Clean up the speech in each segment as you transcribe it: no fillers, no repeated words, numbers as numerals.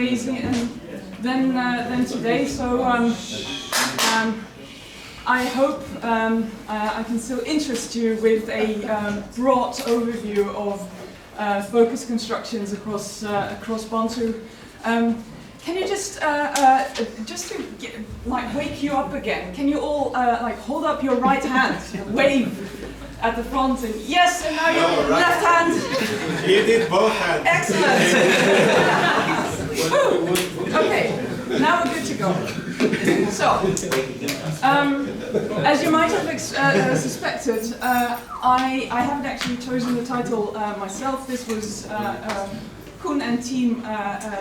days than today. So I hope I can still interest you with a broad overview of focus constructions across Bantu. Can you just to wake you up again? Can you all hold up your right hand, wave at the front, and yes, and now your left hand. You did both hands. Excellent. Okay, now we're good to go. So, as you might have suspected, I haven't actually chosen the title myself. This was Koen and team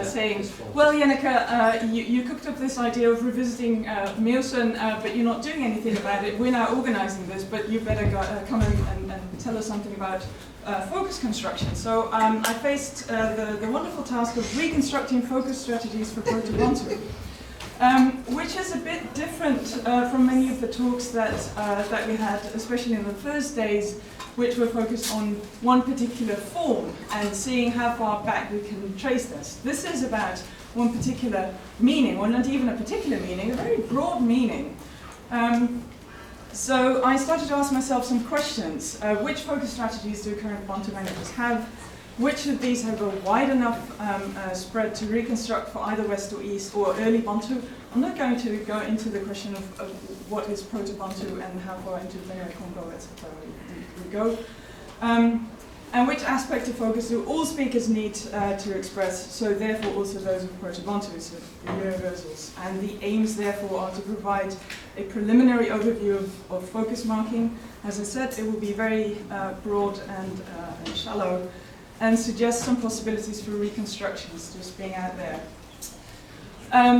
saying, well, Jenneke, you cooked up this idea of revisiting Meelsen, but you're not doing anything about it. We're now organizing this, but you better come and tell us something about focus construction. So I faced the wonderful task of reconstructing focus strategies for Proto-Bantu, which is a bit different from many of the talks that we had, especially in the first days, which were focused on one particular form and seeing how far back we can trace this. This is about one particular meaning, or not even a particular meaning, a very broad meaning. So I started to ask myself some questions. Which focus strategies do current Bantu languages have? Which of these have a wide enough spread to reconstruct for either West or East or early Bantu? I'm not going to go into the question of what is Proto-Bantu and how far into linear Congo, etc. we go. And which aspect of focus do all speakers need to express, so therefore also those of Proto-Bantu, so the universals. And the aims therefore are to provide a preliminary overview of focus marking. As I said, it will be very broad and shallow, and suggest some possibilities for reconstructions, just being out there.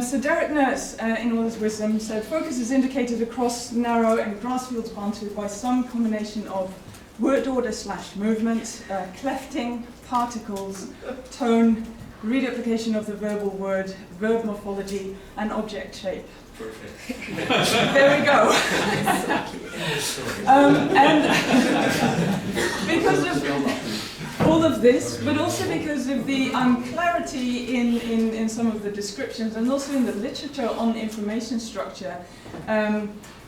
So Derek Nurse, in all his wisdom, said focus is indicated across narrow and grassfields Bantu by some combination of word order / movement, clefting, particles, tone, reduplication of the verbal word, verb morphology, and object shape. Perfect. There we go. And because of all of this, but also because of the unclarity in some of the descriptions and also in the literature on information structure,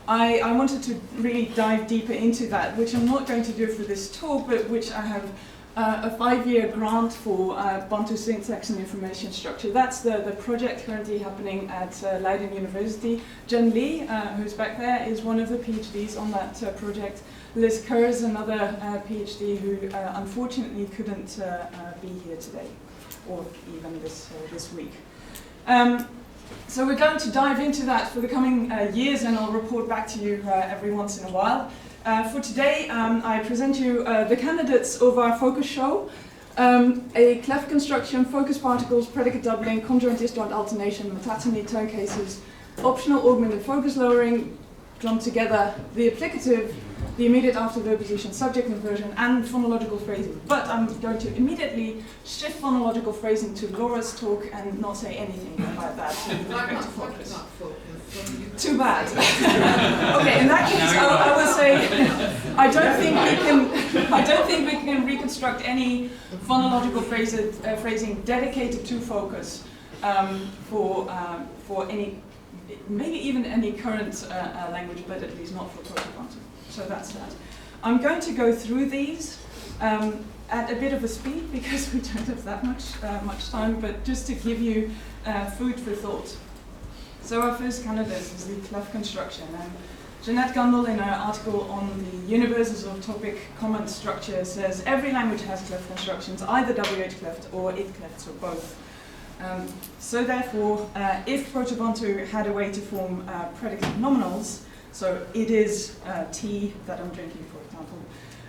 I wanted to really dive deeper into that, which I'm not going to do for this talk, but which I have a 5-year grant for Bantu syntax and information structure. That's the project currently happening at Leiden University. Jen Lee, who's back there, is one of the PhDs on that project. Liz Kerr is another PhD who unfortunately couldn't be here today, or even this week. So we're going to dive into that for the coming years, and I'll report back to you every once in a while. For today, I present you the candidates of our focus show. A clef construction, focus particles, predicate doubling, conjoint disjoint alternation, metatomy, tone cases, optional augmented focus lowering, lumped together, the applicative, the immediate after verb position, subject inversion, and phonological phrasing. But I'm going to immediately shift phonological phrasing to Laura's talk and not say anything about that with respect to focus. Too bad. Okay, in that case, I will say I don't think we can reconstruct any phonological phrasing dedicated to focus for any, maybe even any current language, but at least not for Proto-Bantu. So that's that. I'm going to go through these at a bit of a speed because we don't have that much time, but just to give you food for thought. So our first candidate is the clef construction. And Jeanette Gundel, in her article on the universals of topic comment structure, says every language has clef constructions, either WH cleft or it clefts or both. So therefore, if Proto-Bantu had a way to form predicate nominals, so it is tea that I'm drinking, for example,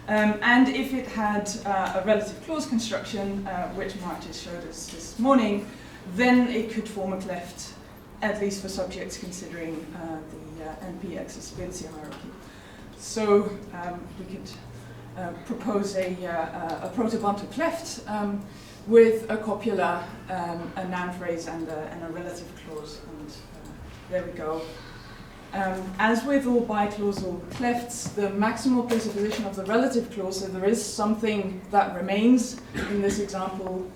and if it had a relative clause construction, which Martis showed us this morning, then it could form a cleft, at least for subjects considering the NP accessibility hierarchy. So we could propose a Proto-Bantu cleft with a copula, a noun phrase, and a relative clause. And there we go. As with all biclausal clefts, the maximal presupposition of the relative clause, so there is something that remains in this example,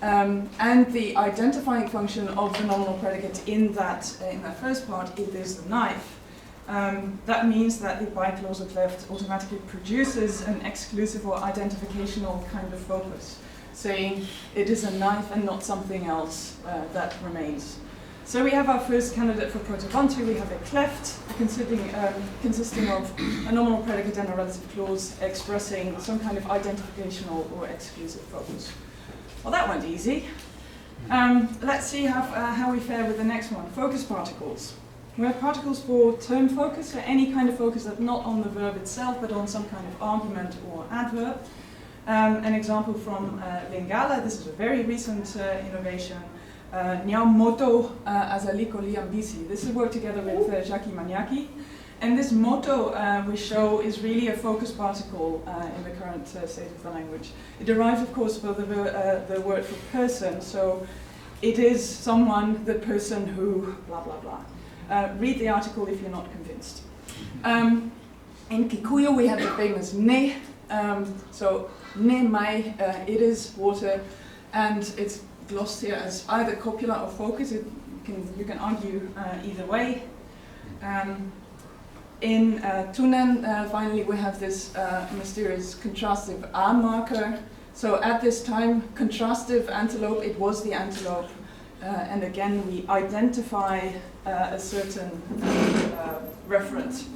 And the identifying function of the nominal predicate in that first part, it is the knife. That means that the biclausal cleft automatically produces an exclusive or identificational kind of focus, saying it is a knife and not something else that remains. So we have our first candidate for Proto-Bantu. We have a cleft consisting of a nominal predicate and a relative clause expressing some kind of identificational or exclusive focus. Well, that went easy. Let's see how we fare with the next one, focus particles. We have particles for term focus, so any kind of focus that's not on the verb itself, but on some kind of argument or adverb. An example from Lingala, this is a very recent innovation. Niam moto azaliko liambisi. This is work together with Jackie Maniaki. And this moto we show is really a focus particle in the current state of the language. It derives, of course, from the word for person, so it is someone, the person who, blah, blah, blah. Read the article if you're not convinced. In Kikuyu we have the famous ne, so ne mai, it is water, and it's glossed here as either copula or focus. You can argue either way. In Tunen, finally, we have this mysterious contrastive A marker. So at this time, contrastive antelope, it was the antelope. And again, we identify a certain reference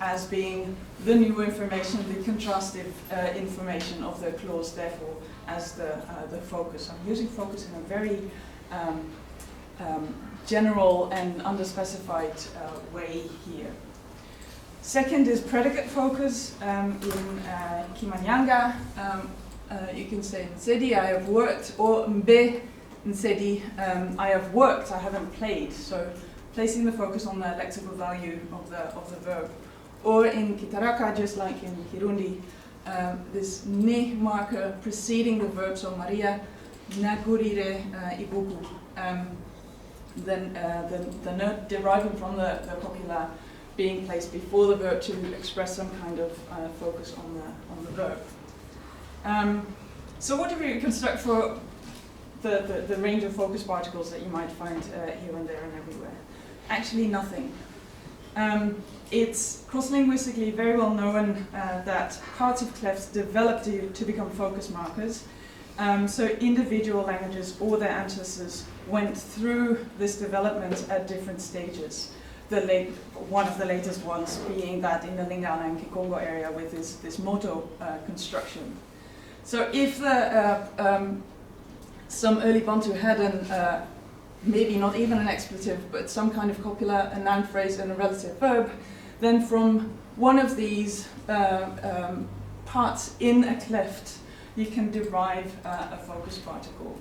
as being the new information, the contrastive information of the clause, therefore, as the focus. I'm using focus in a very general and underspecified way here. Second is predicate focus. In Kimanyanga, you can say Nsedi, I have worked, or Mbe Nsedi, I have worked, I haven't played. So placing the focus on the lexical value of the verb. Or in Kitaraka, just like in Kirundi, this ne marker preceding the verb, so Maria, nagurire ibuku. Then the note deriving from the copula being placed before the verb to express some kind of focus on the verb. So what do we construct for the range of focus particles that you might find here and there and everywhere? Actually nothing. It's cross-linguistically very well known that parts of clefts develop to become focus markers. So individual languages or their ancestors went through this development at different stages. One of the latest ones being that in the Lingala and Kikongo area with this moto construction. So if some early Bantu had maybe not even an expletive, but some kind of copula, a noun phrase, and a relative verb, then from one of these parts in a cleft, you can derive a focus particle.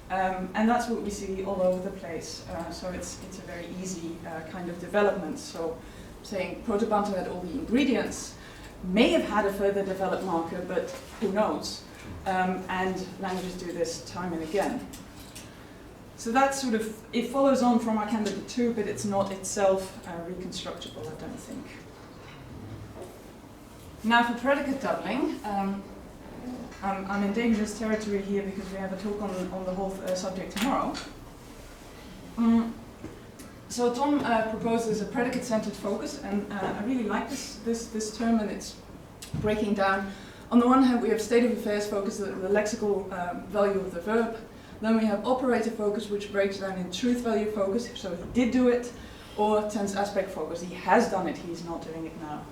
And that's what we see all over the place. So it's a very easy kind of development. So saying Proto-Bantu had all the ingredients, may have had a further developed marker, but who knows? And languages do this time and again. So that's sort of, it follows on from our candidate 2, but it's not itself reconstructible, I don't think. Now for predicate doubling, I'm in dangerous territory here because we have a talk on the whole subject tomorrow. So Tom proposes a predicate-centered focus, and I really like this term, and it's breaking down. On the one hand, we have state of affairs focus, the lexical value of the verb. Then we have operator focus, which breaks down in truth value focus, so he did do it, or tense aspect focus, he has done it, he's not doing it now.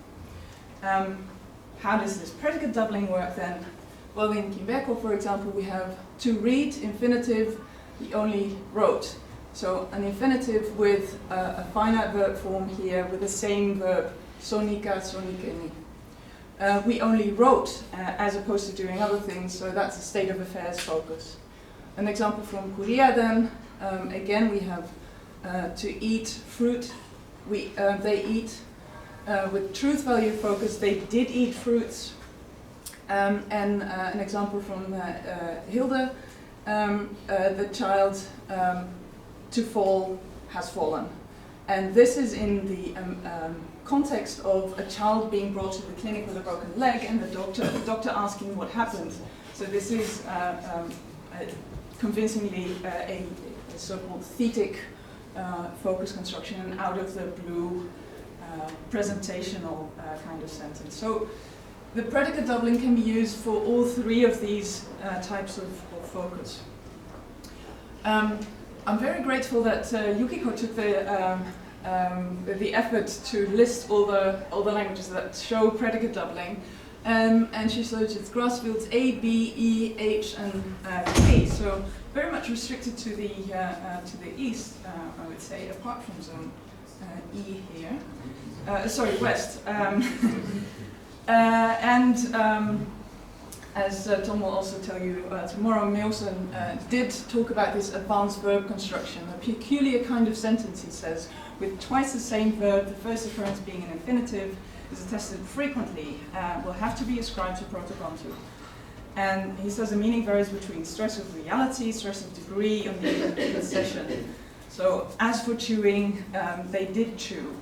How does this predicate doubling work then? Well, in Kimbeko, for example, we have to read, infinitive, he only wrote. So an infinitive with a finite verb form here with the same verb, sonika, sonikeni. We only wrote as opposed to doing other things, so that's a state of affairs focus. An example from Korea then, again we have to eat fruit, they eat. With truth value focus, they did eat fruits. And an example from Hilde, the child to fall has fallen. And this is in the context of a child being brought to the clinic with a broken leg and the doctor asking what happened. So this is convincingly a so-called thetic focus construction, and out of the blue presentational kind of sentence. So the predicate doubling can be used for all three of these types of focus. I'm very grateful that Yukiko took the effort to list all the languages that show predicate doubling, and she says it's grass fields A, B, E, H, and K. So very much restricted to the east, I would say, apart from zone E here. Sorry, west. As Tom will also tell you tomorrow, Meelsen did talk about this advanced verb construction, a peculiar kind of sentence, he says, with twice the same verb, the first occurrence being an infinitive, is attested frequently, will have to be ascribed to Proto-Bantu. And he says the meaning varies between stress of reality, stress of degree, and the possession. So as for chewing, they did chew.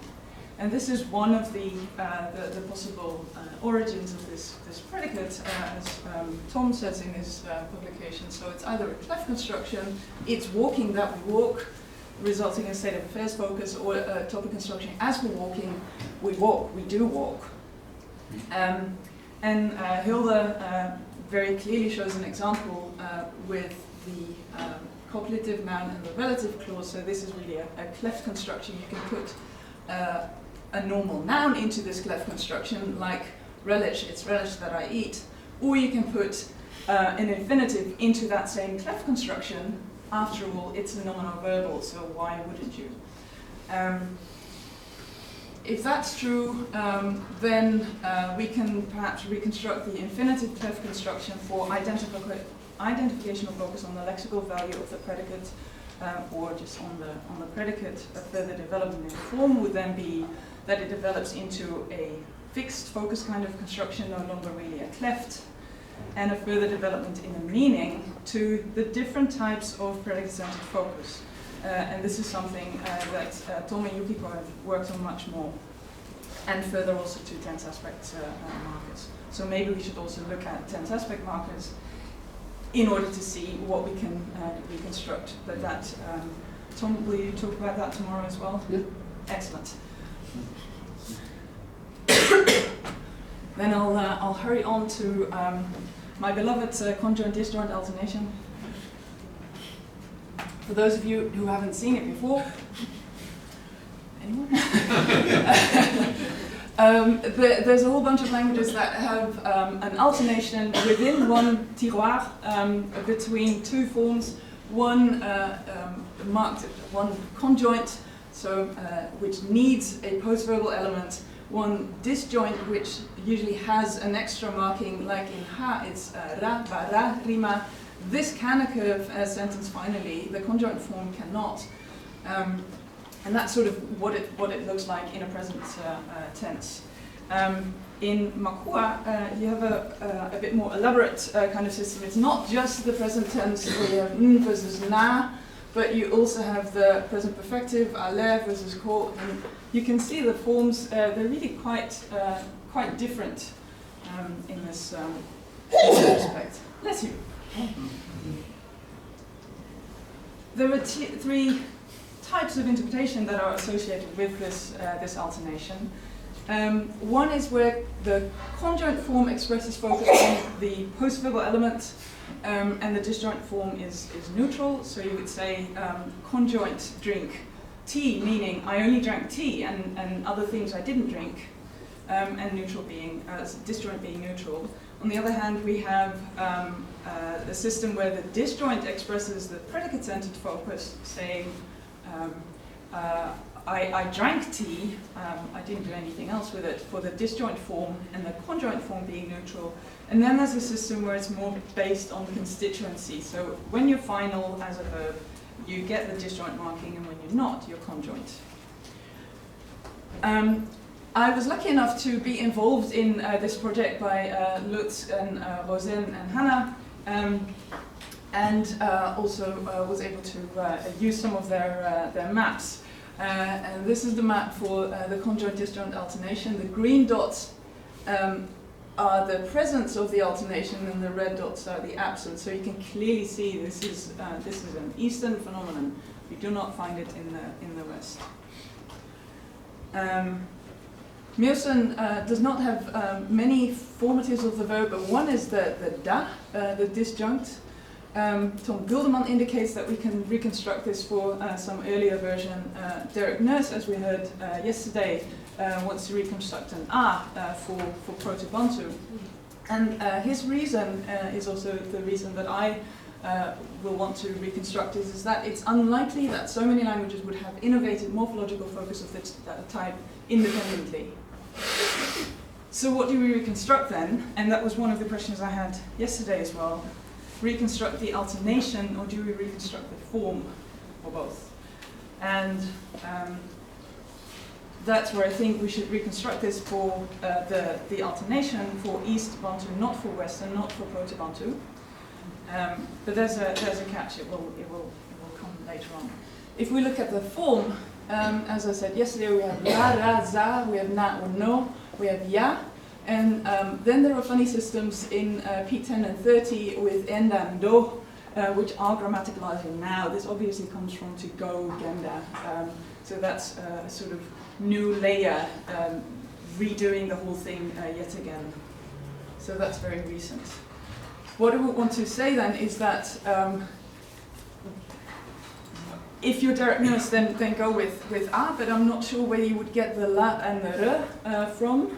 And this is one of the possible origins of this predicate, as Tom says in his publication. So it's either a clef construction, it's walking that we walk, resulting in state of affairs focus, or a topic construction. As we're walking, we walk, we do walk. And Hilde very clearly shows an example with the copulative noun and the relative clause. So this is really a clef construction. You can put a normal noun into this clef construction, like relish, it's relish that I eat, or you can put an infinitive into that same clef construction. After all, it's a nominal verbal, so why wouldn't you? If that's true, then we can perhaps reconstruct the infinitive clef construction for identification of focus on the lexical value of the predicate, or just on the predicate. A further development in form would then be that it develops into a fixed focus kind of construction, no longer really a cleft, and a further development in the meaning to the different types of predicate-centered focus. And this is something that Tom and Yukiko have worked on much more, and further also to tense aspect markers. So maybe we should also look at tense aspect markers in order to see what we can reconstruct. But that, Tom, will you talk about that tomorrow as well? Yeah. Excellent. Then I'll hurry on to my beloved conjoint-disjoint alternation. For those of you who haven't seen it before, anyone? There's a whole bunch of languages that have an alternation within one tiroir between two forms, one marked, one conjoint, so which needs a postverbal element, one disjoint which usually has an extra marking, like in ha, it's ra, ba, ra, rima. This can occur as sentence finally, the conjoint form cannot. And that's sort of what it looks like in a present tense. In Makua, you have a bit more elaborate kind of system. It's not just the present tense where you have n versus na, but you also have the present perfective, ale versus ko, and you can see the forms, they're really quite different in this respect. Bless you. There are three types of interpretation that are associated with this alternation. One is where the conjoint form expresses focus on the postverbal element, and the disjoint form is neutral. So you would say conjoint drink tea, meaning I only drank tea and other things I didn't drink, and neutral being disjoint being neutral. On the other hand, we have a system where the disjoint expresses the predicate-centered focus, saying I drank tea, I didn't do anything else with it, for the disjoint form, and the conjoint form being neutral. And then there's a system where it's more based on constituency. So when you're final as a verb, you get the disjoint marking, and when you're not, you're conjoint. I was lucky enough to be involved in this project by Lutz and Rosen and Hannah, and also was able to use some of their maps. And this is the map for the conjoint-disjoint alternation. The green dots are the presence of the alternation, and the red dots are the absence. So you can clearly see this is an Eastern phenomenon. We do not find it in the West. Meelsen does not have many formatives of the verb, but one is the da, the disjunct. Tom Guldeman indicates that we can reconstruct this for some earlier version. Derek Nurse, as we heard yesterday, wants to reconstruct an a for Proto-Bantu. And his reason is also the reason that I will want to reconstruct is that it's unlikely that so many languages would have innovated morphological focus of this type independently. So what do we reconstruct then? And that was one of the questions I had yesterday as well. Reconstruct the alternation, or do we reconstruct the form, or both? And that's where I think we should reconstruct this for the alternation for East Bantu, not for West, and not for Proto-Bantu. But there's a catch. It will come later on. If we look at the form, as I said yesterday, we have la, ra, za, we have na or no, we have ya, and then there are funny systems in P10 and 30 with end and do, which are grammaticalizing now. This obviously comes from to go, genda. So that's a sort of new layer, redoing the whole thing yet again. So that's very recent. What I would want to say then is that if you're Derek Nurse, then go with a, but I'm not sure where you would get the la and the re from.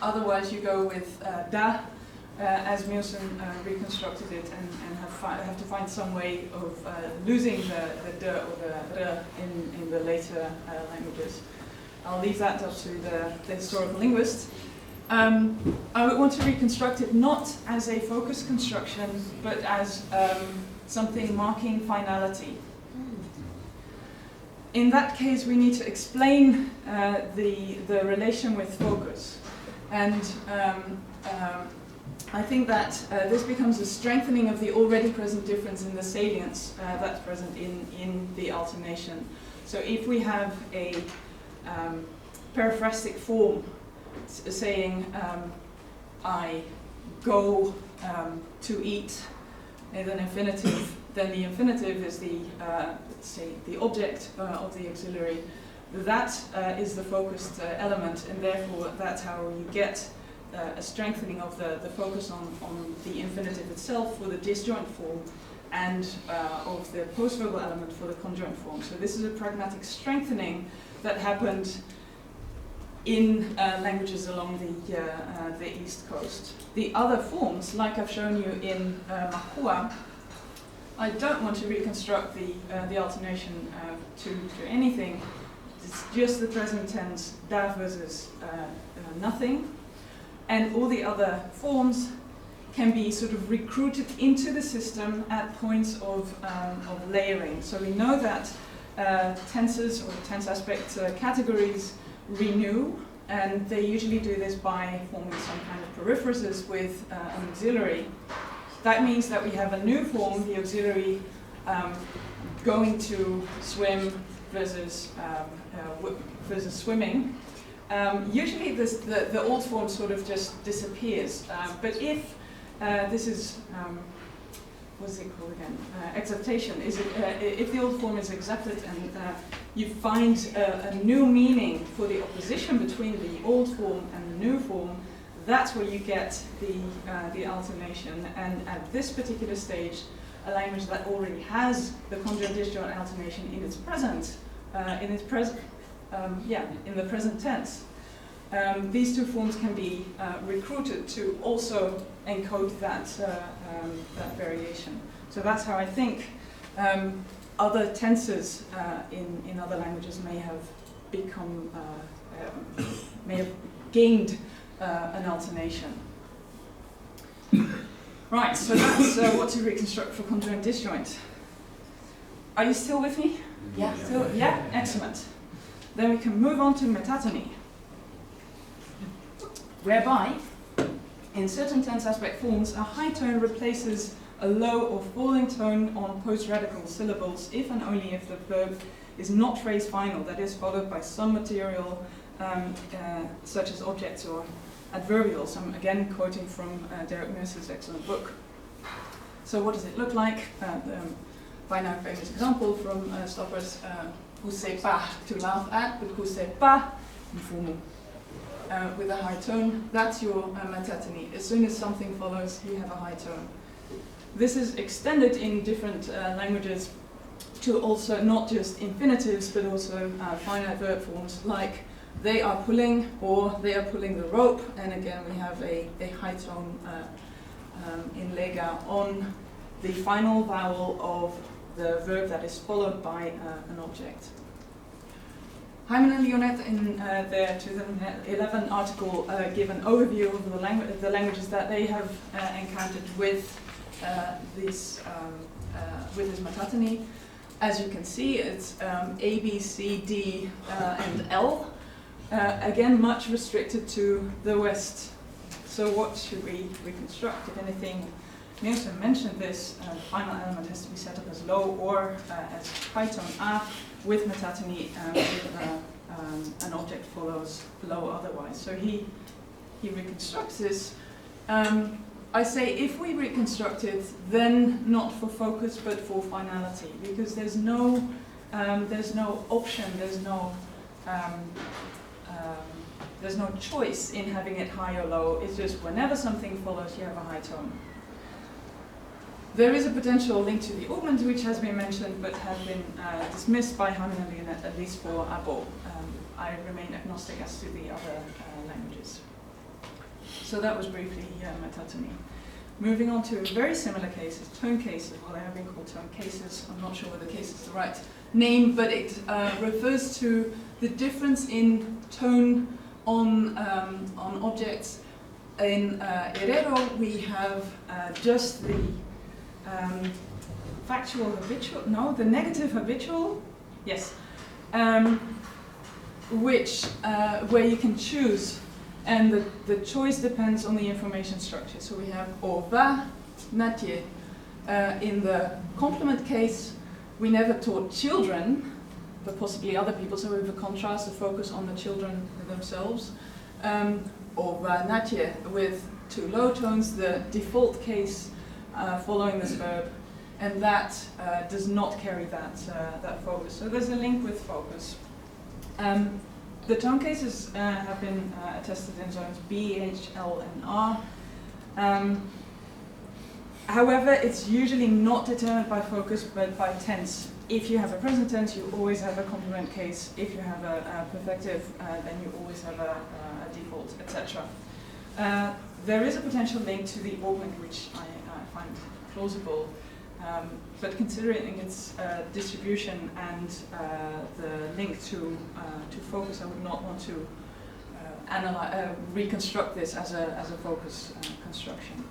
Otherwise you go with da, as Meelsen reconstructed it, and have to find some way of losing the de or the re in the later languages. I'll leave that up to the historical linguist. I would want to reconstruct it not as a focus construction, but as something marking finality. In that case, we need to explain the relation with focus. And I think that this becomes a strengthening of the already present difference in the salience that's present in the alternation. So if we have a periphrastic form saying I go to eat in an infinitive, then the infinitive is the let's say the object of the auxiliary. That is the focused element, and therefore that's how you get a strengthening of the focus on the infinitive itself for the disjoint form, and of the postverbal element for the conjoint form. So this is a pragmatic strengthening that happened in languages along the East Coast. The other forms, like I've shown you in Makua, I don't want to reconstruct the alternation to anything. It's just the present tense, da versus nothing. And all the other forms can be sort of recruited into the system at points of layering. So we know that tenses or tense aspect categories renew, and they usually do this by forming some kind of periphrasis with an auxiliary. That means that we have a new form, the auxiliary, going to swim versus swimming. Usually the old form sort of just disappears, but if this is, what's it called again? Acceptation. If the old form is accepted and you find a new meaning for the opposition between the old form and the new form, that's where you get the alternation. And at this particular stage, a language that already has the conjoint disjoint alternation in its present, in the present tense, these two forms can be recruited to also encode that variation. So that's how I think other tenses in other languages may have become, may have gained an alternation. Right, so that's what to reconstruct for conjoint disjoint. Are you still with me? Yeah. Still? Yeah? Excellent. Then we can move on to metatony, whereby in certain tense aspect forms a high tone replaces a low or falling tone on post-radical syllables if and only if the verb is not phrase final, that is followed by some material such as objects or adverbials. I'm again quoting from Derek Mears' excellent book. So what does it look like? By now famous example from Stoppers, who say pas to laugh at, but who say pas informal. With a high tone, that's your matatani. As soon as something follows, you have a high tone. This is extended in different languages to also not just infinitives, but also finite verb forms like they are pulling or they are pulling the rope. And again, we have a high tone in lega on the final vowel of the verb that is followed by an object. Hyman and Leonette in their 2011 article give an overview of the languages that they have encountered with this matatani. As you can see, it's A, B, C, D, and L. Again, much restricted to the West. So what should we reconstruct? If anything, Nielsen mentioned this, the final element has to be set up as low or as high tone A with matatani if an object follows low otherwise. So he reconstructs this. I say if we reconstruct it, then not for focus but for finality, because there's no option, there's no choice in having it high or low. It's just whenever something follows, you have a high tone. There is a potential link to the augment, which has been mentioned, but has been dismissed by Hyman and Leonette, at least for Abo. I remain agnostic as to the other languages. So that was briefly matatani. Moving on to very similar cases, tone cases. Well, they have been called tone cases. I'm not sure whether case is the right name, but it refers to the difference in tone on objects. In Herero, we have just the factual habitual, no, the negative habitual, yes, where you can choose, and the choice depends on the information structure. So we have o, va, natje. In the complement case, we never taught children, but possibly other people, so we have a contrast, a focus on the children themselves. O, va, natje, with two low tones, the default case following this verb, and that does not carry that focus. So there's a link with focus. The tone cases have been attested in zones B, H, L, and R. However, it's usually not determined by focus, but by tense. If you have a present tense, you always have a complement case. If you have a perfective, then you always have a default, etc. There is a potential link to the augment, which I find plausible, but considering its distribution and the link to focus, I would not want to reconstruct this as a focus construction.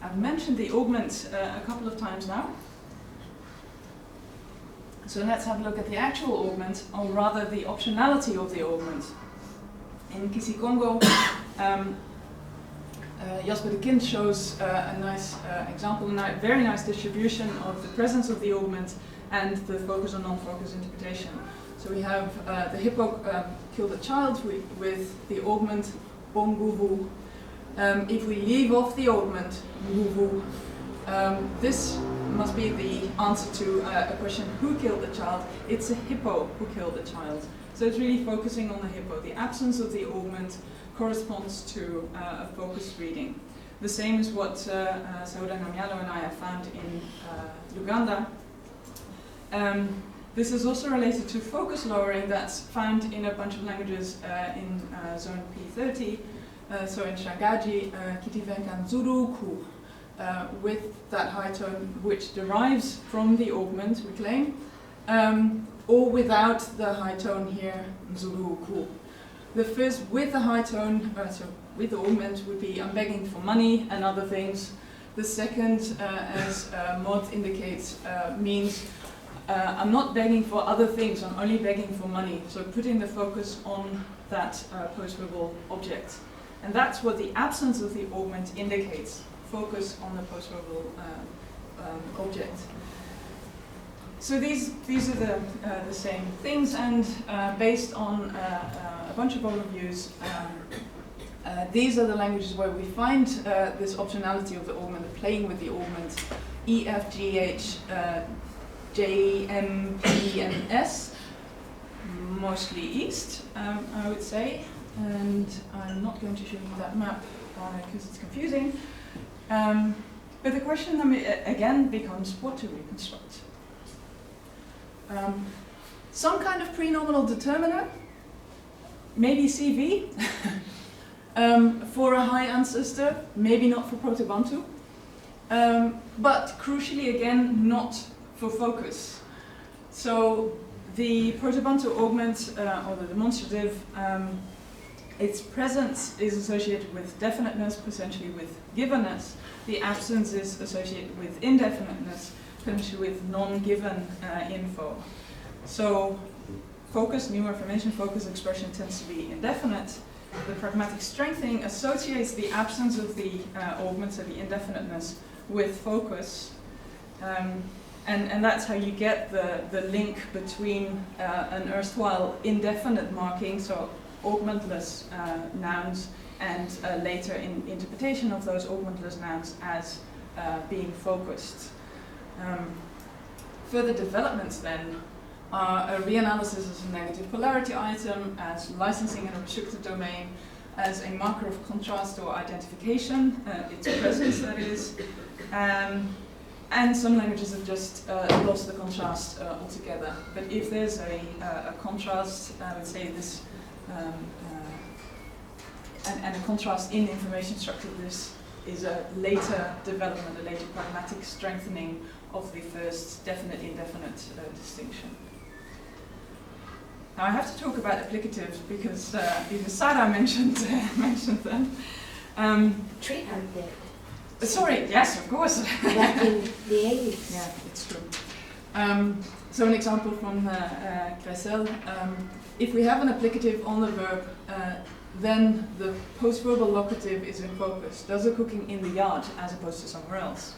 I've mentioned the augment a couple of times now. So let's have a look at the actual augment, or rather the optionality of the augment. In Kisi-Congo, Jasper de Kind shows a nice example, a very nice distribution of the presence of the augment and the focus or non-focus interpretation. So we have the hippo killed a child with the augment bonguvu. If we leave off the augment nguvu, this must be the answer to a question, who killed the child? It's a hippo who killed the child. So it's really focusing on the hippo. The absence of the augment corresponds to a focused reading. The same is what Sauda Namialo and I have found in Uganda. This is also related to focus lowering that's found in a bunch of languages in zone P30. So in Shangaji, Kitivenkan Zuruku, with that high tone which derives from the augment, we claim, or without the high tone here, Zuruku. The first with the high tone, so with the augment, would be I'm begging for money and other things. The second, as Maud indicates, means I'm not begging for other things, I'm only begging for money. So putting the focus on that post-verbal object. And that's what the absence of the augment indicates, focus on the post-verbal object. So these are the same things, and based on a bunch of overviews, these are the languages where we find this optionality of the augment, playing with the augment, E, F, G, H, J, M, P, and S, mostly East, I would say. And I'm not going to show you that map because it's confusing. But the question again becomes what to reconstruct. Some kind of pre-nominal determiner, maybe CV, for a high ancestor, maybe not for Proto-Bantu, but crucially again, not for focus. So the Proto-Bantu augment, or the demonstrative, its presence is associated with definiteness, potentially with givenness. The absence is associated with indefiniteness, potentially with non-given info. So focus, new information focus expression tends to be indefinite. The pragmatic strengthening associates the absence of the augment, so the indefiniteness, with focus. And that's how you get the link between an erstwhile indefinite marking, so augmentless nouns, and later in interpretation of those augmentless nouns as being focused. Further developments then are a reanalysis as a negative polarity item, as licensing in a restricted domain, as a marker of contrast or identification, its presence that is, and some languages have just lost the contrast altogether. But if there's a contrast, I would say this, and a contrast in information structure, this is a later development, a later pragmatic strengthening of the first definite-indefinite distinction. Now I have to talk about applicatives because Sarah mentioned them. Tree out there. Sorry, yes, of course. Back in the 80s. Yeah, it's true. So an example from Cressel. If we have an applicative on the verb, then the post-verbal locative is in focus. Does the cooking in the yard as opposed to somewhere else?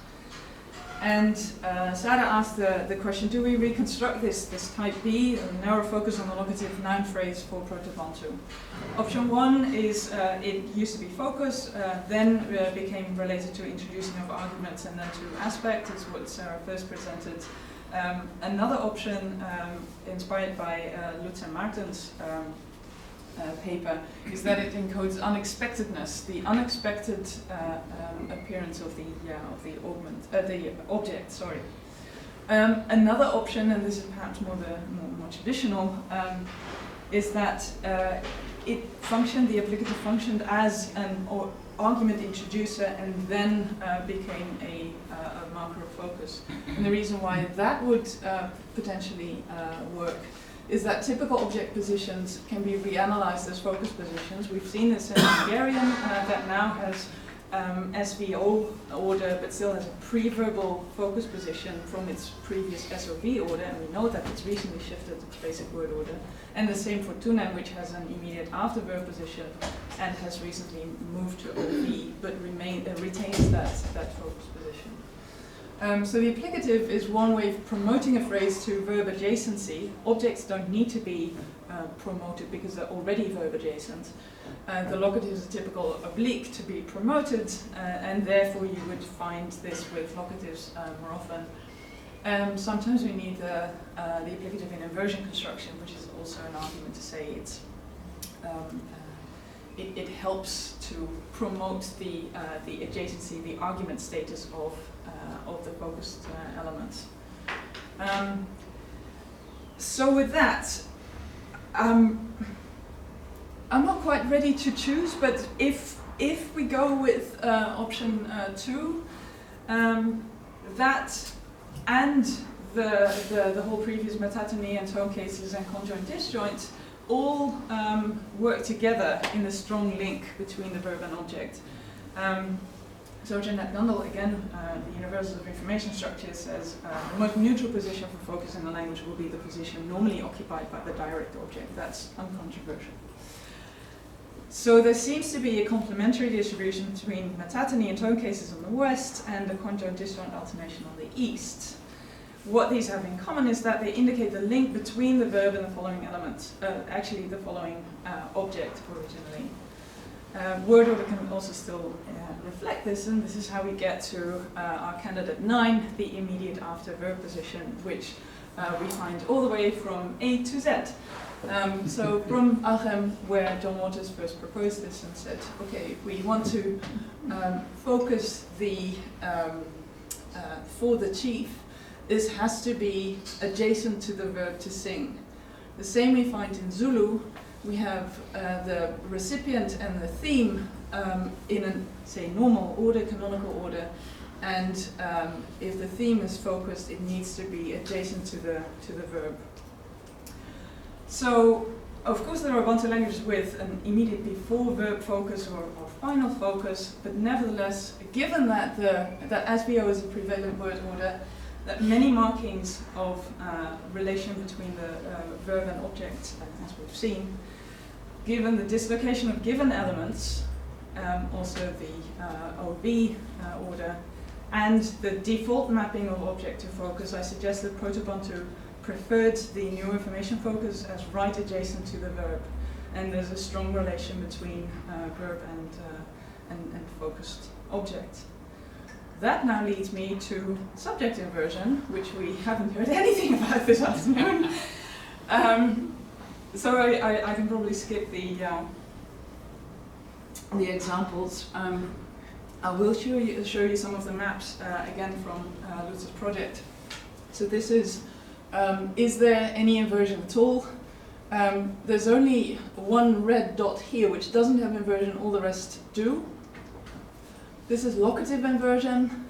And Sarah asked the question, do we reconstruct this type B, a narrow focus on the locative noun phrase for Proto-Bantu? Option 1 is it used to be focus, then became related to introducing of arguments and then to aspect, is what Sarah first presented. Another option, inspired by Lutz and Martin's paper, is that it encodes unexpectedness, the unexpected appearance of the object. Sorry. Another option, and this is perhaps more traditional, is that the applicative functioned as an argument introducer and then became a marker of focus. And the reason why that would potentially work is that typical object positions can be reanalyzed as focus positions. We've seen this in Hungarian that now has SVO order, but still has a pre-verbal focus position from its previous SOV order, and we know that it's recently shifted its basic word order. And the same for Tunem, which has an immediate after verb position and has recently moved to OV, but retains that focus position. So the applicative is one way of promoting a phrase to verb adjacency. Objects don't need to be promoted because they're already verb adjacent. The locative is a typical oblique to be promoted, and therefore you would find this with locatives more often. Sometimes we need the applicative in inversion construction, which is also an argument to say it helps to promote the adjacency, the argument status of the focused elements. So with that, I'm not quite ready to choose, but if we go with option 2, that and the whole previous metatony and tone cases and conjoint disjoint all work together in a strong link between the verb and object. So Jenneke Gundel, again, the Universals of Information Structure says the most neutral position for focus in the language will be the position normally occupied by the direct object. That's uncontroversial. So there seems to be a complementary distribution between metatony and tone cases on the west and the conjoint disjoint alternation on the east. what these have in common is that they indicate the link between the verb and the following elements, actually the following object originally. Word order can also still reflect this, and this is how we get to our candidate 9, the immediate after verb position, which we find all the way from A to Z. So from Achem, where John Waters first proposed this and said, okay, if we want to focus the for the chief, this has to be adjacent to the verb to sing. The same we find in Zulu. We have the recipient and the theme in a, say, normal order, canonical order, and if the theme is focused, it needs to be adjacent to the verb. So, of course, there are Bantu languages with an immediate before verb focus or final focus, but nevertheless, given that that SVO is a prevalent word order, that many markings of relation between the verb and object, as we've seen, given the dislocation of given elements, also the OB order, and the default mapping of object to focus, I suggest that Proto-Bantu preferred the new information focus as right adjacent to the verb, and there's a strong relation between verb and focused object. That now leads me to subject inversion, which we haven't heard anything about this afternoon. So I can probably skip the examples. I will show you some of the maps again from Lutz's project. So this is there any inversion at all? There's only one red dot here which doesn't have inversion, all the rest do. This is locative inversion,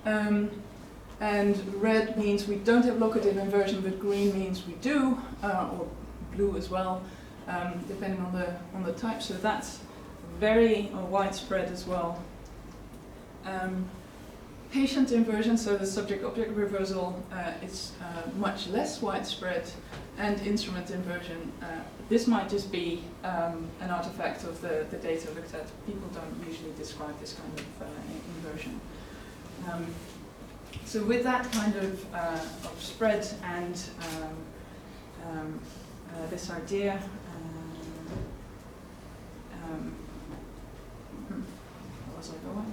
and red means we don't have locative inversion, but green means we do, or blue as well, depending on the type. So that's very widespread as well. Patient inversion, so the subject-object reversal, is much less widespread, and instrument inversion. This might just be an artifact of the data looked at. People don't usually describe this kind of inversion. So with that kind of spread and this idea, where was I going?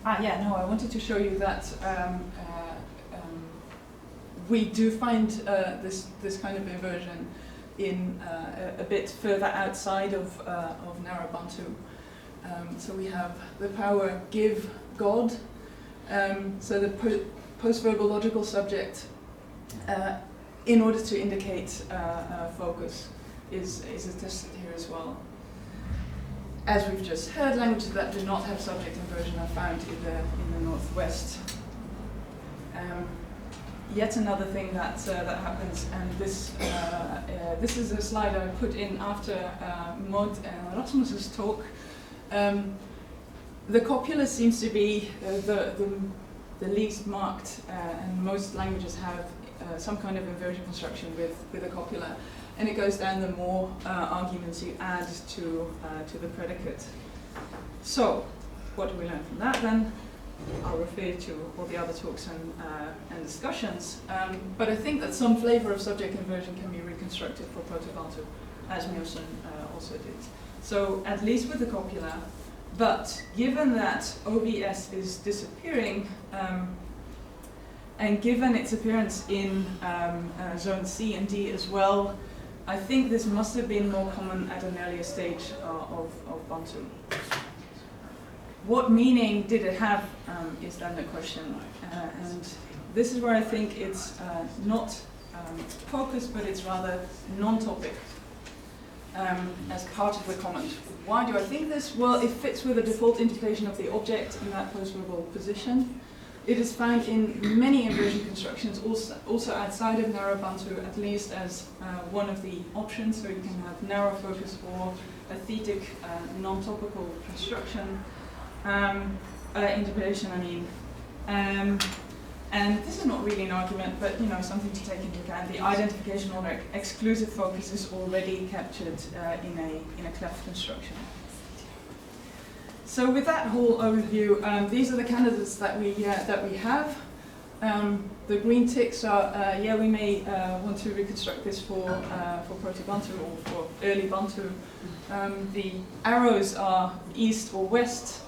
I wanted to show you that we do find this kind of inversion in a bit further outside of narrow Bantu. So we have the power give God. So the post-verbal logical subject, in order to indicate focus, is attested here as well. As we've just heard, languages that do not have subject inversion are found in the northwest. Yet another thing that happens, and this is a slide I put in after Maud and Rasmus's talk. The copula seems to be the least marked, and most languages have some kind of inversion construction with a copula. And it goes down the more arguments you add to the predicate. So, what do we learn from that then? I'll refer to all the other talks and discussions. But I think that some flavor of subject inversion can be reconstructed for Proto-Bantu, as Mjolnir also did. So, at least with the copula, but given that OBS is disappearing, and given its appearance in zone C and D as well, I think this must have been more common at an earlier stage of Bantu. What meaning did it have is then the question. And this is where I think it's not focused, but it's rather non-topic as part of the comment. Why do I think this? Well, it fits with the default interpretation of the object in that post-verbal position. It is found in many inversion constructions, also outside of narrow Bantu, at least as one of the options. So you can have narrow focus or a thetic non-topical construction interpretation. I mean, and this is not really an argument, but something to take into account. The identification or exclusive focus is already captured in a cleft construction. So with that whole overview, these are the candidates that we have. The green ticks are, yeah, we may want to reconstruct this for Proto-Bantu or for early Bantu. The arrows are east or west,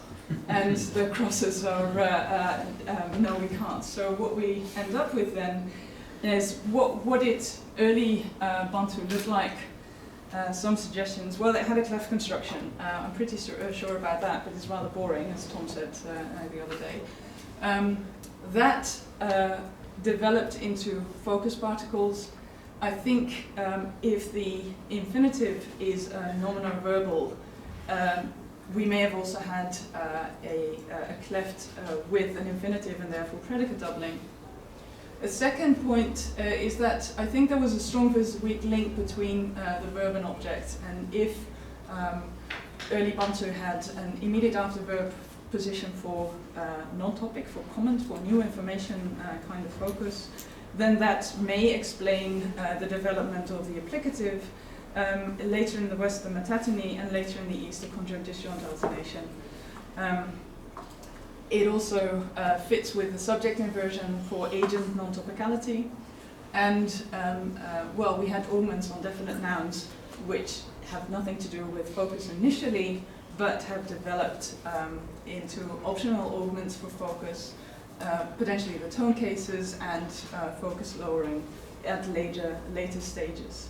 and the crosses are, no, we can't. So what we end up with then is what did early Bantu look like? Some suggestions. Well, it had a cleft construction. I'm pretty sure about that, but it's rather boring, as Tom said the other day. That developed into focus particles. I think if the infinitive is nomino-verbal, we may have also had a cleft with an infinitive and therefore predicate doubling. A second point is that I think there was a strong versus weak link between the verb and object, and if early Bantu had an immediate after verb position for non-topic, for comment, for new information kind of focus, then that may explain the development of the applicative later in the West the metatony and later in the East the conjunct-disjoint alternation. It also fits with the subject inversion for agent non-topicality, and well, we had augments on definite nouns which have nothing to do with focus initially, but have developed into optional augments for focus, potentially the tone cases and focus lowering at later stages.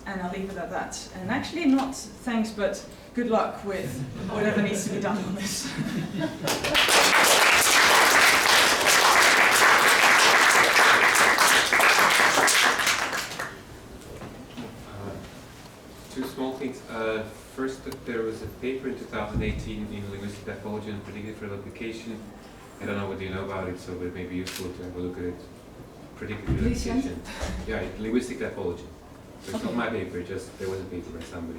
And I'll leave it at that. And actually not thanks, but good luck with whatever needs to be done on this. Two small things. First, there was a paper in 2018 in linguistic typology and predictive replication. I don't know what you know about it, so it may be useful to have a look at it. Predictive replication. Yeah, linguistic typology. So it's not my paper, just there was a paper by somebody.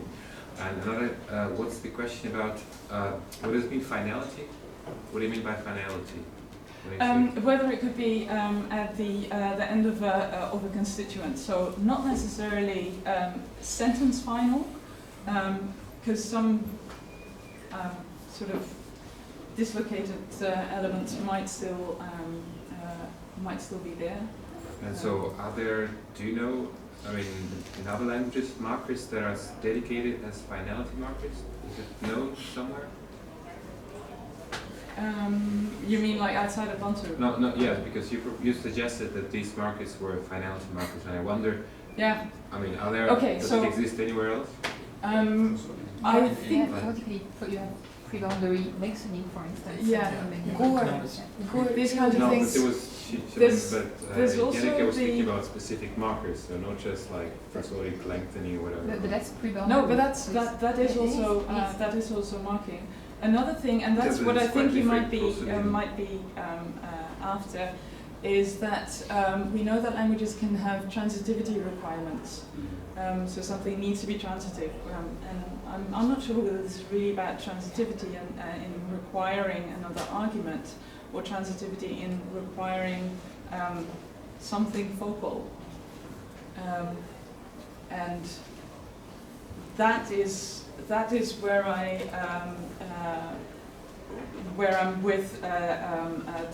And another, what's the question about, what does it mean finality? What do you mean by finality? Whether it could be at the end of a constituent, so not necessarily sentence final, because some sort of dislocated elements might still be there. And so, are there? Do you know? I mean, in other languages, markers that are dedicated as finality markers? Is it known somewhere? You mean like outside of Bantu? No, yeah, because you suggested that these markers were finality markers, and I wonder. Yeah. I mean, are there? Okay, does so it exist anywhere else? I think. Yeah, theoretically, you have pre-boundary mixing, for instance. Gore, these kind of No, things. but there was. There's also Jenneke was the- speaking about specific markers, so not just like prosodic lengthening or whatever. But that's pre-boundary. No, but that is also marking. Another thing, and that's Yeah, what I it's quite think you might different be after, is that we know that languages can have transitivity requirements. So something needs to be transitive, and I'm not sure whether this is really about transitivity and in requiring another argument, or transitivity in requiring something focal, and that is where where I'm with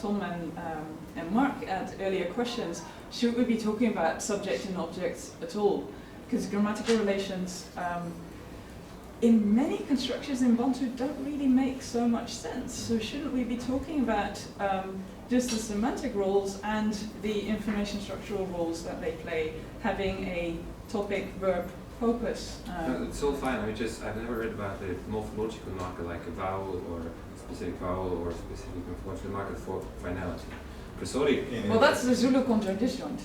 Tom and Mark at earlier questions. Should we be talking about subject and objects at all? Because grammatical relations in many constructions in Bantu don't really make so much sense. So shouldn't we be talking about just the semantic roles and the information structural roles that they play, having a topic, verb, focus? No, it's all fine. I've never read about the morphological marker like a vowel or a specific vowel or a specific morphological marker for finality. Prosodic. Well, that's the Zulu conjunct disjoint.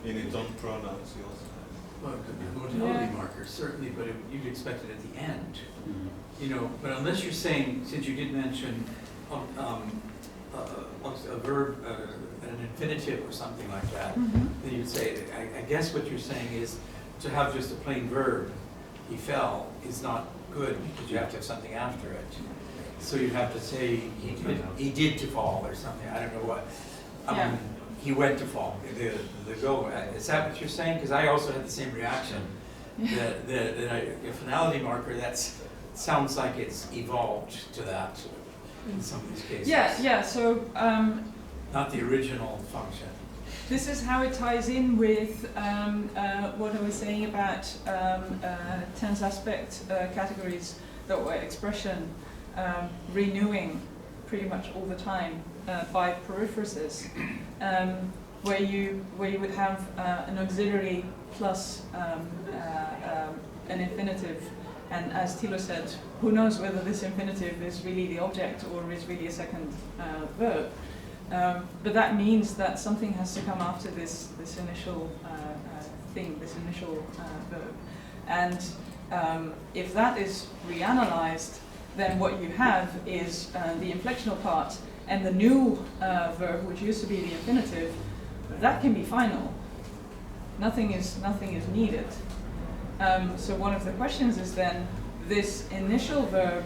In its own pronouns, you also have. Well, it could be a modality marker, certainly, but you'd expect it at the end. You know, but unless you're saying, since you did mention a verb, an infinitive or something like that, then you'd say, I guess what you're saying is to have just a plain verb, he fell, is not good because you have to have something after it. So you have to say he did to fall or something. I don't know what. He went to fall. The go. Is that what you're saying? Because I also had the same reaction. The finality marker. Sounds like it's evolved to that in some of these cases. Yeah. So not the original function. This is how it ties in with what I was saying about tense aspect categories that were expression renewing pretty much all the time by periphrasis, where you would have an auxiliary plus an infinitive, and as Thilo said, who knows whether this infinitive is really the object or is really a second verb. But that means that something has to come after this initial thing, this initial verb. And if that is reanalyzed, then what you have is the inflectional part, and the new verb, which used to be the infinitive, that can be final. Nothing is needed. So one of the questions is then, this initial verb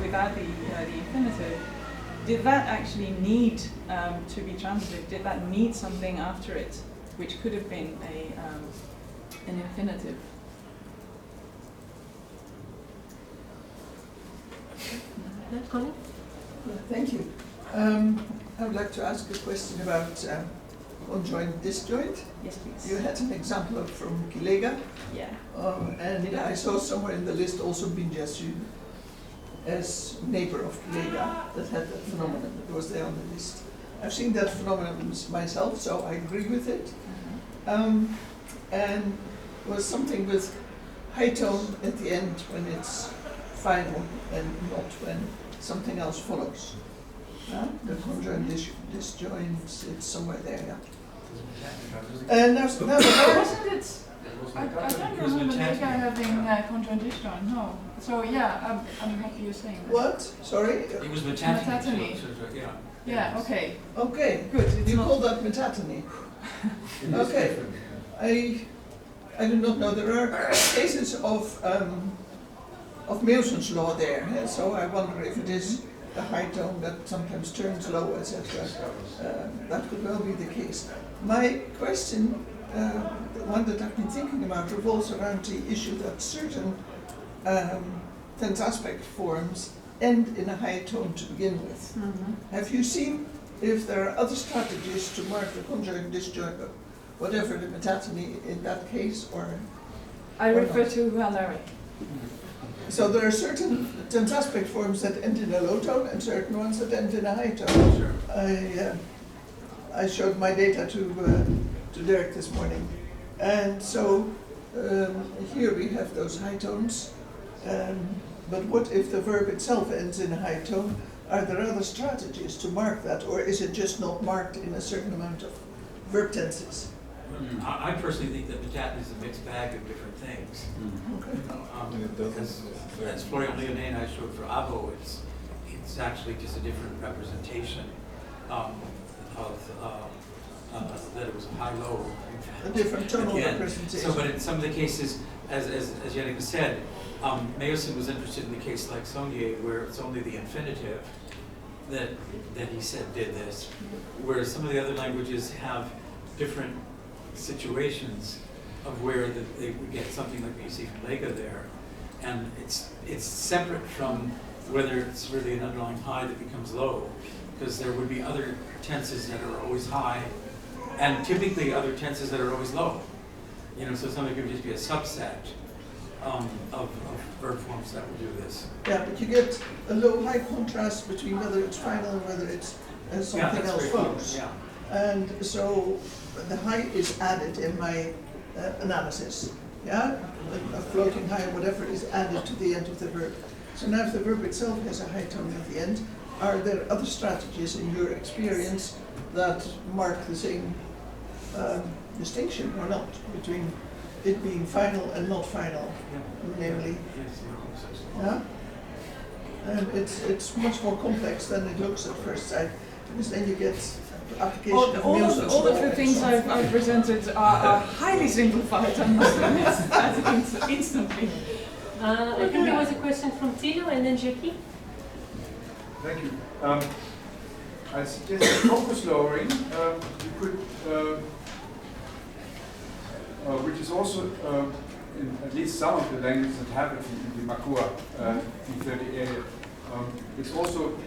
without the infinitive, did that actually need to be transitive? Did that need something after it, which could have been an infinitive? Colin? Thank you. I would like to ask a question about conjoint disjoint. Yes, please. You had an example from Kilega, Yeah. and I saw somewhere in the list also Binjasu as neighbor of Kilega that had that phenomenon that was there on the list. I've seen that phenomenon myself, so I agree with it. And was something with high tone at the end when it's final and not when something else follows. The conjoint disjoint, it's somewhere there, yeah. And now Wasn't it? I don't Because remember Matati- Lega having conjoint disjoint, no. So yeah, I'm happy you're saying that. what? Sorry? It was Metatony. metatony, so, yeah. Yeah, okay, Okay, good. It's you not call that metatony? Okay. I do not know. There are cases of Meelson's law there, so I wonder if it is the high tone that sometimes turns low, etc. That could well be the case. My question, the one that I've been thinking about, revolves around the issue that certain tense aspect forms end in a high tone to begin with. Have you seen if there are other strategies to mark the conjoint, disjoint, whatever the metatony in that case, or I or refer not? to Larry. So there are certain tense aspect forms that end in a low tone and certain ones that end in a high tone. Sure. I showed my data to Derek this morning, and so here we have those high tones. But what if the verb itself ends in a high tone? Are there other strategies to mark that, or is it just not marked in a certain amount of verb tenses? I personally think that metatony is a mixed bag of different things. Okay. Because as Florian Leonet and I showed for Abo, it's actually just a different representation of that it was a high-low. A different tonal Again. representation. So, but in some of the cases, as Jenneke said, Mayerson was interested in the case like Saunier, where it's only the infinitive that he said did this, whereas some of the other languages have different situations of where they would get something like you see from Lega there, and it's separate from whether it's really an underlying high that becomes low, because there would be other tenses that are always high, and typically other tenses that are always low. You know, so something could just be a subset of verb forms that would do this. Yeah, but you get a low-high contrast between whether it's final and whether it's something that's else very common, follows. yeah. And so the high is added in my analysis. Yeah, a floating high, whatever, is added to the end of the verb. So now if the verb itself has a high tone at the end, are there other strategies in your experience that mark the same distinction or not between it being final and not final, namely? Yeah? And it's much more complex than it looks at first sight, because then you get application of Nielsen's All of law the and things so on. I've presented are highly simplified, I must admit, instantly. I think there was a question from Tilo and then Jackie. Thank you. I suggest focus lowering. You could, which is also in at least some of the languages that have it in the Makua T30 area. It's also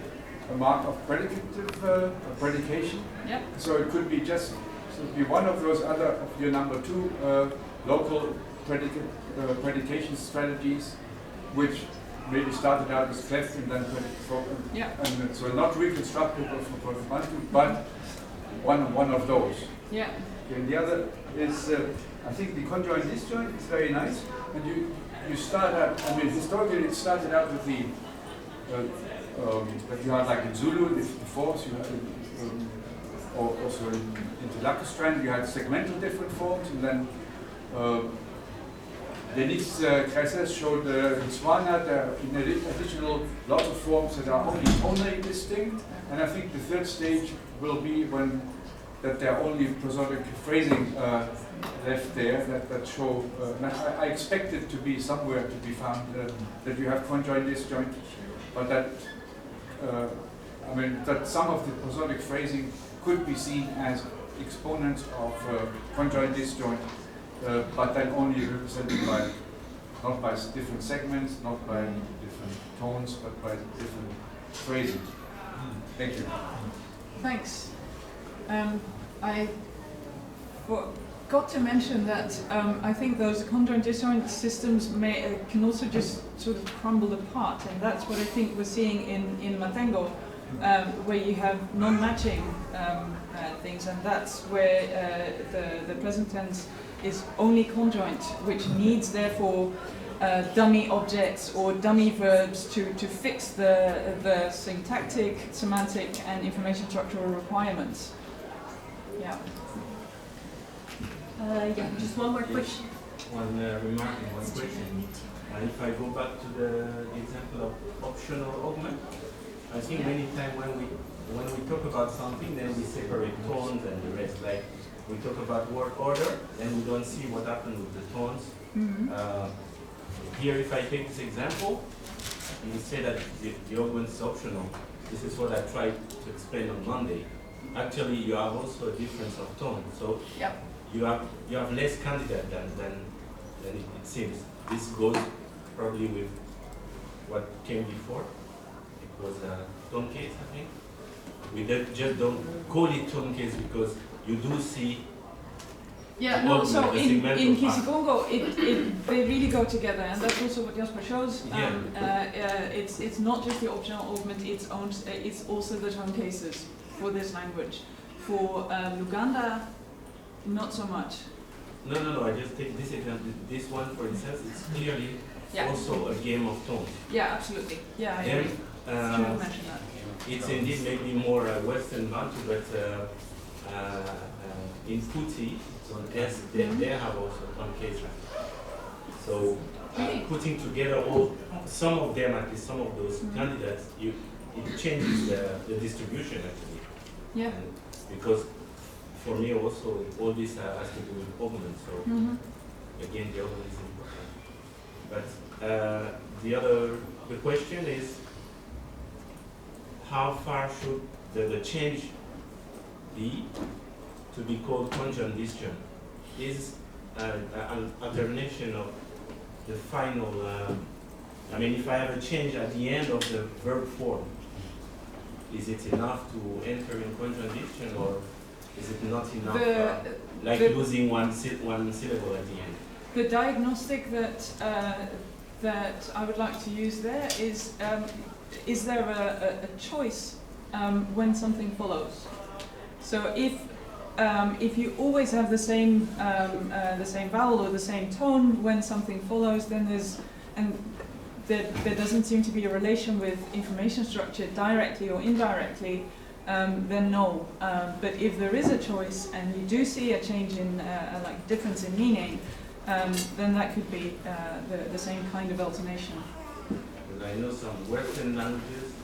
a mark of predication. Yep. So it could be just one of those other of your number two local predication strategies, which maybe started out as cleft and then and so not reconstructible for Proto-Bantu, but one of those. Yeah. And the other is, I think the conjoint disjoint is very nice, and you start out. I mean, historically it started out with the that you had like in Zulu, the forms you had, or also in Telakustran, you had segmental different forms, and then Denise Kreises showed in Swana there are in additional lot of forms that are only tonally distinct, and I think the third stage will be when that there are only prosodic phrasing left there that show. I expect it to be somewhere to be found that you have conjoint disjoint, but that I mean that some of the prosodic phrasing could be seen as exponents of conjoint disjoint, but then only represented by not by different segments, not by different tones, but by different phrasing. Thank you. Thanks. I forgot to mention that I think those conjoint disjoint systems can also just sort of crumble apart, and that's what I think we're seeing in Matengo, where you have non-matching things, and that's where the present tense is only conjoint, which needs therefore dummy objects or dummy verbs to fix the syntactic, semantic, and information structural requirements. Yeah. Yeah, just one more question. One remark and one question. If I go back to the example of optional augment, I think many times when we talk about something, then we separate tones and the rest. Like we talk about word order, then we don't see what happened with the tones. Here, if I take this example, you say that the augment is optional. This is what I tried to explain on Monday. Actually, you have also a difference of tone. So you have less candidate than it seems. This goes probably with what came before. It was a tone case, I think. We just don't call it tone case because you do see. Yeah, no, so in Kisikongo, they really go together, and that's also what Jasper shows. It's not just the optional augment, it's also the tone cases for this language. For Luganda, not so much. No, I just take this example. This one, for instance, it's clearly also a game of tones. Yeah, absolutely. Yeah, I agree. Should mention that. It's indeed maybe more Western Bantu, but in Kuti, on S, they have also one case. So putting together some of them, at least some of those candidates, it changes the distribution actually. Yeah. And because for me also, all this has to do with augment. So again, the augment is important. But the question is, how far should the change be to be called conjoint disjoint? Is an alternation of the final, I mean, if I have a change at the end of the verb form, is it enough to enter in conjoint disjoint, or is it not enough, like losing one syllable at the end? The diagnostic that I would like to use there is there a choice when something follows? So if you always have the same vowel or the same tone when something follows, then there doesn't seem to be a relation with information structure directly or indirectly, then no. But if there is a choice and you do see a change in like difference in meaning, then that could be the same kind of alternation. I know some Western languages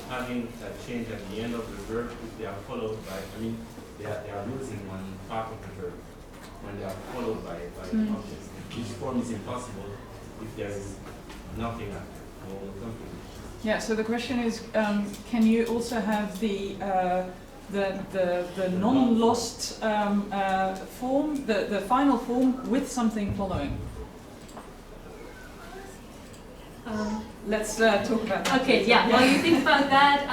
having a change at the end of the verb if they are followed by, I mean, they are losing one part of the verb when they are followed by objects. This form is impossible if there is nothing after, no something. Yeah, so the question is, can you also have the non-lost form, the final form with something following? let's talk about that. Okay, yeah, while you think about that,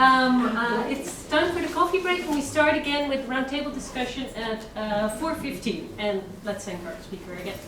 it's time for the coffee break, and we start again with roundtable discussion at 4:15. And let's thank our speaker again.